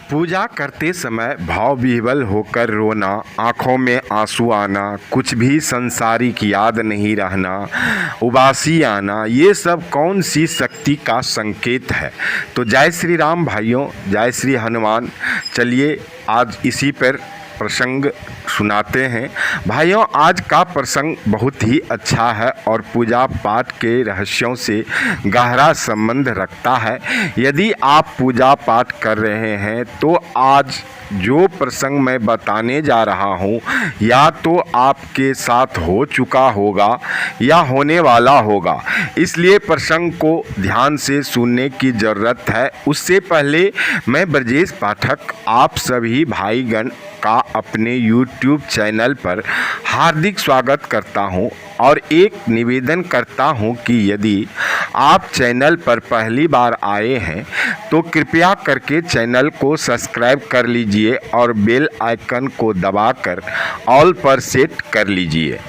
पूजा करते समय भाव विह्वल होकर रोना, आँखों में आंसू आना, कुछ भी संसारिक याद नहीं रहना, उबासी आना, ये सब कौन सी शक्ति का संकेत है। तो जय श्री राम भाइयों, जय श्री हनुमान। चलिए आज इसी पर प्रसंग सुनाते हैं भाइयों। आज का प्रसंग बहुत ही अच्छा है और पूजा पाठ के रहस्यों से गहरा संबंध रखता है। यदि आप पूजा पाठ कर रहे हैं तो आज जो प्रसंग मैं बताने जा रहा हूँ या तो आपके साथ हो चुका होगा या होने वाला होगा, इसलिए प्रसंग को ध्यान से सुनने की ज़रूरत है। उससे पहले मैं ब्रजेश पाठक आप सभी भाईगण का अपने YouTube चैनल पर हार्दिक स्वागत करता हूं और एक निवेदन करता हूं कि यदि आप चैनल पर पहली बार आए हैं तो कृपया करके चैनल को सब्सक्राइब कर लीजिए और बेल आइकन को दबाकर ऑल पर सेट कर लीजिए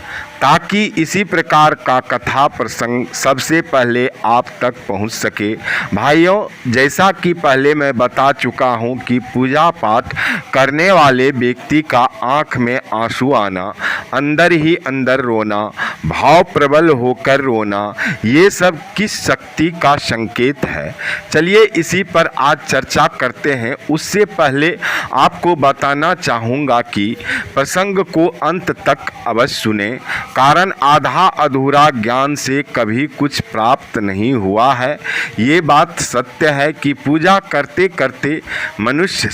ताकि इसी प्रकार का कथा प्रसंग सबसे पहले आप तक पहुंच सके। भाइयों, जैसा कि पहले मैं बता चुका हूं कि पूजा पाठ करने वाले व्यक्ति का आंख में आंसू आना, अंदर ही अंदर रोना, भाव प्रबल होकर रोना, ये सब किस शक्ति का संकेत है। चलिए इसी पर आज चर्चा करते हैं। उससे पहले आपको बताना चाहूँगा कि प्रसंग को अंत तक अवश्य सुने, कारण आधा अधूरा ज्ञान से कभी कुछ प्राप्त नहीं हुआ है। ये बात सत्य है कि पूजा करते करते मनुष्य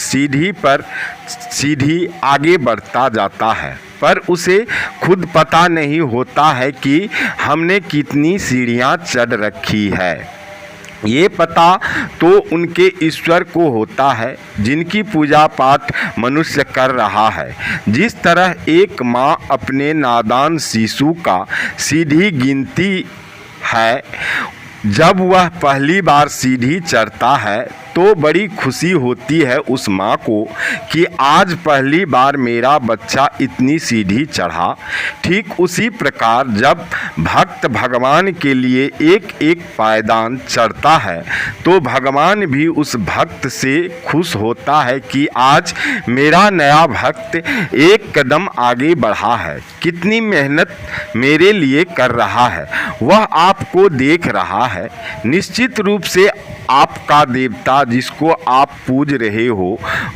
सीढ़ी आगे बढ़ता जाता है, पर उसे खुद पता नहीं होता है कि हमने कितनी सीढ़ियां चढ़ रखी है। ये पता तो उनके ईश्वर को होता है जिनकी पूजा पाठ मनुष्य कर रहा है। जिस तरह एक माँ अपने नादान शिशु का सीढ़ी गिनती है, जब वह पहली बार सीढ़ी चढ़ता है तो बड़ी खुशी होती है उस माँ को कि आज पहली बार मेरा बच्चा इतनी सीढ़ी चढ़ा। ठीक उसी प्रकार जब भक्त भगवान के लिए एक एक पायदान चढ़ता है तो भगवान भी उस भक्त से खुश होता है कि आज मेरा नया भक्त एक कदम आगे बढ़ा है, कितनी मेहनत मेरे लिए कर रहा है, वह आपको देख रहा है। निश्चित रूप से आपका देवता जिसको आप पूज रहे हो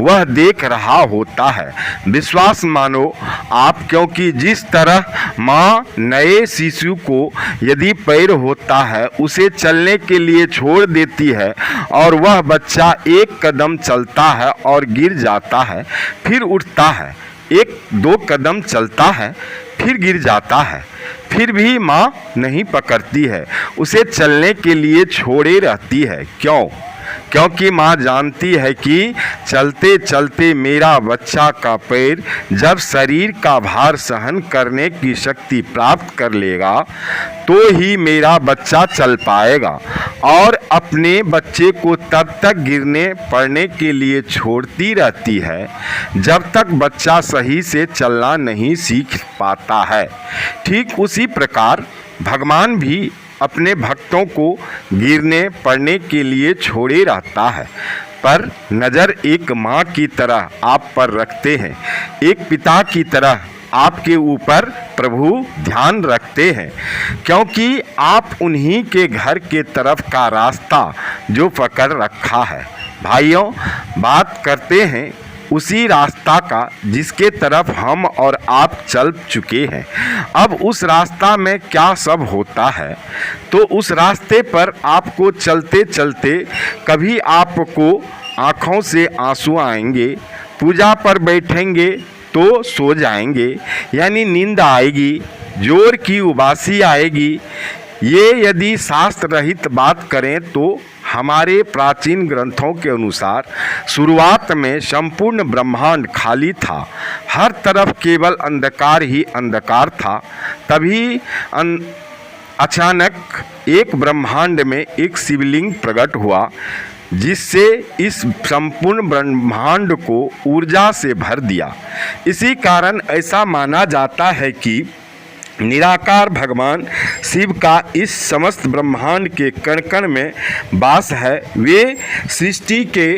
वह देख रहा होता है। विश्वास मानो आप, क्योंकि जिस तरह माँ नए शिशु को यदि पैर होता है उसे चलने के लिए छोड़ देती है और वह बच्चा एक कदम चलता है और गिर जाता है, फिर उठता है, एक दो कदम चलता है, फिर गिर जाता है, फिर भी माँ नहीं पकड़ती है, उसे चलने के लिए छोड़े रहती है। क्यों? क्योंकि माँ जानती है कि चलते चलते मेरा बच्चा का पैर जब शरीर का भार सहन करने की शक्ति प्राप्त कर लेगा तो ही मेरा बच्चा चल पाएगा, और अपने बच्चे को तब तक गिरने पड़ने के लिए छोड़ती रहती है जब तक बच्चा सही से चलना नहीं सीख पाता है। ठीक उसी प्रकार भगवान भी अपने भक्तों को गिरने पड़ने के लिए छोड़े रहता है, पर नज़र एक माँ की तरह आप पर रखते हैं, एक पिता की तरह आपके ऊपर प्रभु ध्यान रखते हैं, क्योंकि आप उन्हीं के घर के तरफ का रास्ता जो पकड़ रखा है। भाइयों, बात करते हैं उसी रास्ता का जिसके तरफ हम और आप चल चुके हैं। अब उस रास्ता में क्या सब होता है, तो उस रास्ते पर आपको चलते चलते कभी आपको आँखों से आंसू आएंगे, पूजा पर बैठेंगे तो सो जाएंगे, यानी नींद आएगी, जोर की उबासी आएगी। ये यदि शास्त्र रहित बात करें तो हमारे प्राचीन ग्रंथों के अनुसार शुरुआत में संपूर्ण ब्रह्मांड खाली था, हर तरफ केवल अंधकार ही अंधकार था। तभी अचानक एक ब्रह्मांड में एक शिवलिंग प्रकट हुआ जिससे इस संपूर्ण ब्रह्मांड को ऊर्जा से भर दिया। इसी कारण ऐसा माना जाता है कि निराकार भगवान शिव का इस समस्त ब्रह्मांड के कण कण में वास है। वे सृष्टि के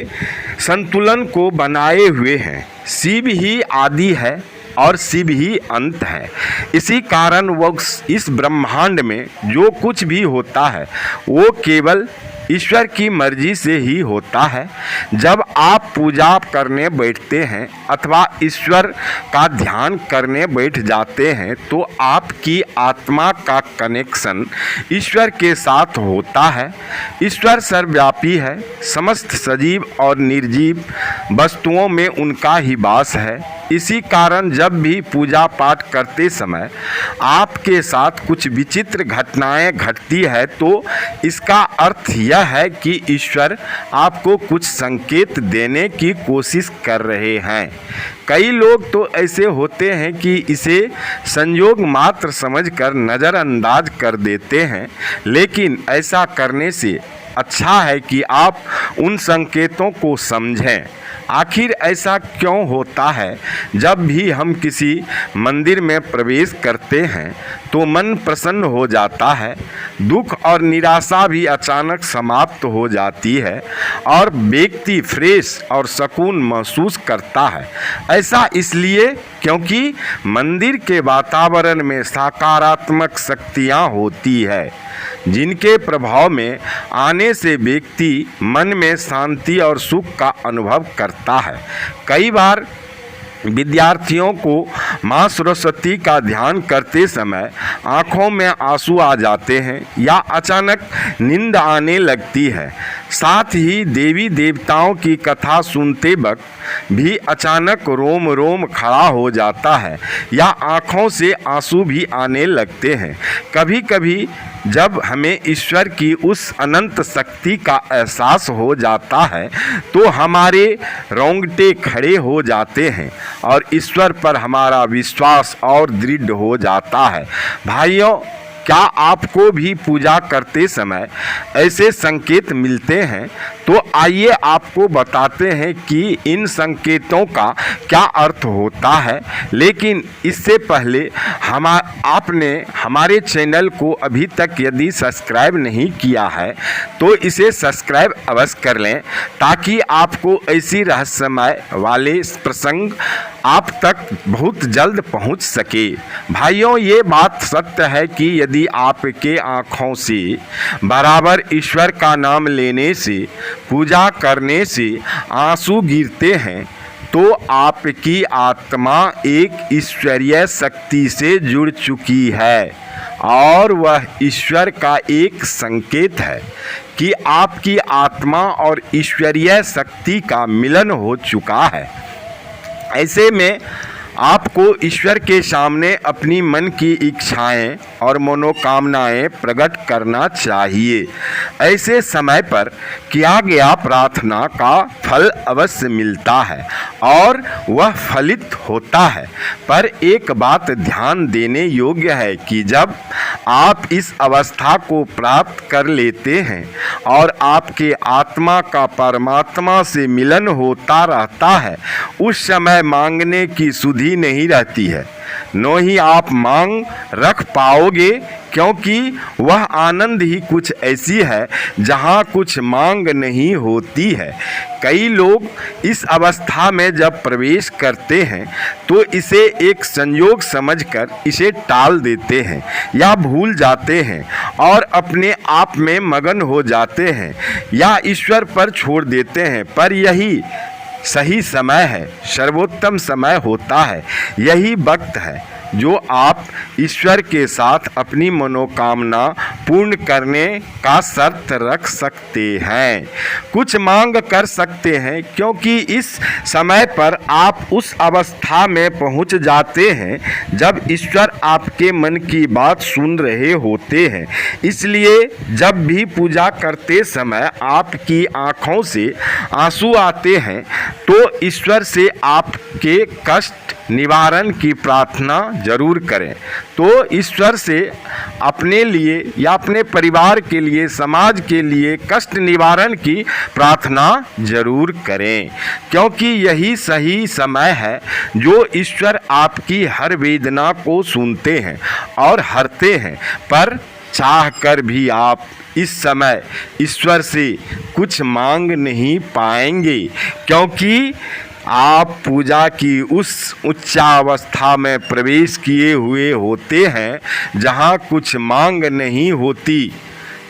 संतुलन को बनाए हुए हैं। शिव ही आदि है और शिव ही अंत है। इसी कारण वो इस ब्रह्मांड में जो कुछ भी होता है वो केवल ईश्वर की मर्जी से ही होता है। जब आप पूजा करने बैठते हैं अथवा ईश्वर का ध्यान करने बैठ जाते हैं तो आपकी आत्मा का कनेक्शन ईश्वर के साथ होता है। ईश्वर सर्वव्यापी है। समस्त सजीव और निर्जीव वस्तुओं में उनका ही वास है। इसी कारण जब भी पूजा पाठ करते समय आपके साथ कुछ विचित्र घटनाएं घटती है तो इसका अर्थ यह है कि ईश्वर आपको कुछ संकेत देने की कोशिश कर रहे हैं। कई लोग तो ऐसे होते हैं कि इसे संयोग मात्र समझकर नज़रअंदाज कर देते हैं, लेकिन ऐसा करने से अच्छा है कि आप उन संकेतों को समझें। आखिर ऐसा क्यों होता है? जब भी हम किसी मंदिर में प्रवेश करते हैं तो मन प्रसन्न हो जाता है, दुख और निराशा भी अचानक समाप्त हो जाती है और व्यक्ति फ्रेश और सुकून महसूस करता है। ऐसा इसलिए क्योंकि मंदिर के वातावरण में सकारात्मक शक्तियाँ होती है, जिनके प्रभाव में आने से व्यक्ति मन में शांति और सुख का अनुभव करता है। कई बार विद्यार्थियों को माँ सरस्वती का ध्यान करते समय आँखों में आंसू आ जाते हैं या अचानक नींद आने लगती है। साथ ही देवी देवताओं की कथा सुनते वक्त भी अचानक रोम रोम खड़ा हो जाता है या आँखों से आंसू भी आने लगते हैं। कभी कभी जब हमें ईश्वर की उस अनंत शक्ति का एहसास हो जाता है तो हमारे रोंगटे खड़े हो जाते हैं और ईश्वर पर हमारा विश्वास और दृढ़ हो जाता है। भाइयों, क्या आपको भी पूजा करते समय ऐसे संकेत मिलते हैं? तो आइए आपको बताते हैं कि इन संकेतों का क्या अर्थ होता है। लेकिन इससे पहले आपने हमारे चैनल को अभी तक यदि सब्सक्राइब नहीं किया है तो इसे सब्सक्राइब अवश्य कर लें, ताकि आपको ऐसी रहस्यमय वाले प्रसंग आप तक बहुत जल्द पहुंच सके। भाइयों, ये बात सत्य है कि यदि आपके आँखों से बराबर ईश्वर का नाम लेने से, पूजा करने से आंसू गिरते हैं तो आपकी आत्मा एक ईश्वरीय शक्ति से जुड़ चुकी है और वह ईश्वर का एक संकेत है कि आपकी आत्मा और ईश्वरीय शक्ति का मिलन हो चुका है। ऐसे में आपको ईश्वर के सामने अपनी मन की इच्छाएं और मनोकामनाएं प्रकट करना चाहिए। ऐसे समय पर किया गया प्रार्थना का फल अवश्य मिलता है और वह फलित होता है। पर एक बात ध्यान देने योग्य है कि जब आप इस अवस्था को प्राप्त कर लेते हैं और आपके आत्मा का परमात्मा से मिलन होता रहता है, उस समय मांगने की सुधि नहीं रहती है, न ही आप मांग रख पाओगे, क्योंकि वह आनंद ही कुछ ऐसी है जहाँ कुछ मांग नहीं होती है। कई लोग इस अवस्था में जब प्रवेश करते हैं तो इसे एक संयोग समझकर इसे टाल देते हैं या भूल जाते हैं और अपने आप में मगन हो जाते हैं या ईश्वर पर छोड़ देते हैं। पर यही सही समय है, सर्वोत्तम समय होता है। यही वक्त है जो आप ईश्वर के साथ अपनी मनोकामना पूर्ण करने का शर्त रख सकते हैं, कुछ मांग कर सकते हैं, क्योंकि इस समय पर आप उस अवस्था में पहुंच जाते हैं जब ईश्वर आपके मन की बात सुन रहे होते हैं। इसलिए जब भी पूजा करते समय आपकी आँखों से आंसू आते हैं तो ईश्वर से आपके कष्ट निवारण की प्रार्थना जरूर करें। तो ईश्वर से अपने लिए या अपने परिवार के लिए, समाज के लिए कष्ट निवारण की प्रार्थना जरूर करें, क्योंकि यही सही समय है जो ईश्वर आपकी हर वेदना को सुनते हैं और हरते हैं। पर चाह कर भी आप इस समय ईश्वर से कुछ मांग नहीं पाएंगे, क्योंकि आप पूजा की उस उच्चावस्था में प्रवेश किए हुए होते हैं जहाँ कुछ मांग नहीं होती।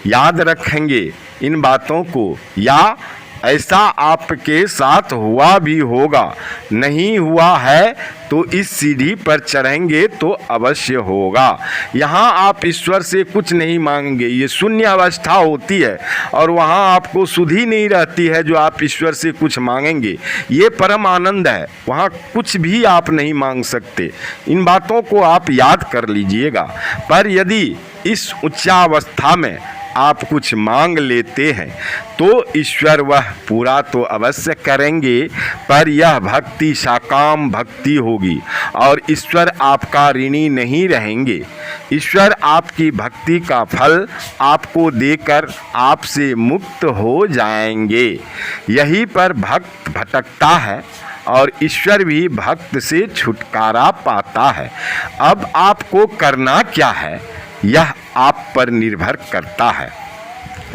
याद रखेंगे इन बातों को, या ऐसा आपके साथ हुआ भी होगा। नहीं हुआ है तो इस सीढ़ी पर चढ़ेंगे तो अवश्य होगा। यहाँ आप ईश्वर से कुछ नहीं मांगेंगे, ये शून्य अवस्था होती है और वहाँ आपको सुधि नहीं रहती है जो आप ईश्वर से कुछ मांगेंगे। ये परम आनंद है, वहाँ कुछ भी आप नहीं मांग सकते। इन बातों को आप याद कर लीजिएगा। पर यदि इस उच्चावस्था में आप कुछ मांग लेते हैं तो ईश्वर वह पूरा तो अवश्य करेंगे, पर यह भक्ति साकाम भक्ति होगी और ईश्वर आपका ऋणी नहीं रहेंगे। ईश्वर आपकी भक्ति का फल आपको देकर आपसे मुक्त हो जाएंगे। यहीं पर भक्त भटकता है और ईश्वर भी भक्त से छुटकारा पाता है। अब आपको करना क्या है, यह आप पर निर्भर करता है।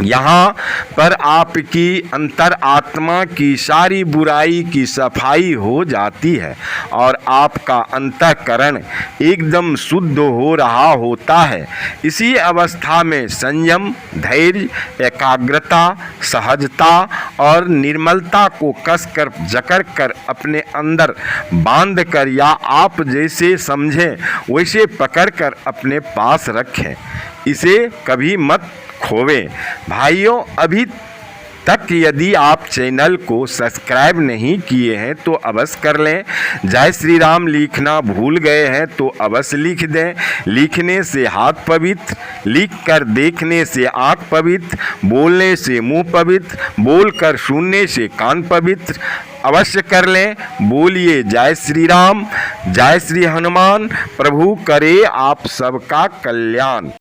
यहाँ पर आपकी अंतर आत्मा की सारी बुराई की सफाई हो जाती है और आपका अंतःकरण एकदम शुद्ध हो रहा होता है। इसी अवस्था में संयम, धैर्य, एकाग्रता, सहजता और निर्मलता को कसकर जकड़ कर अपने अंदर बांध कर, या आप जैसे समझें वैसे पकड़कर अपने पास रखें। इसे कभी मत खोवें। भाइयों, अभी तक यदि आप चैनल को सब्सक्राइब नहीं किए हैं तो अवश्य कर लें। जय श्री राम लिखना भूल गए हैं तो अवश्य लिख दें। लिखने से हाथ पवित्र, लिख कर देखने से आँख पवित्र, बोलने से मुंह पवित्र, बोलकर सुनने से कान पवित्र। अवश्य कर लें। बोलिए जय श्री राम, जय श्री हनुमान। प्रभु करे आप सबका कल्याण।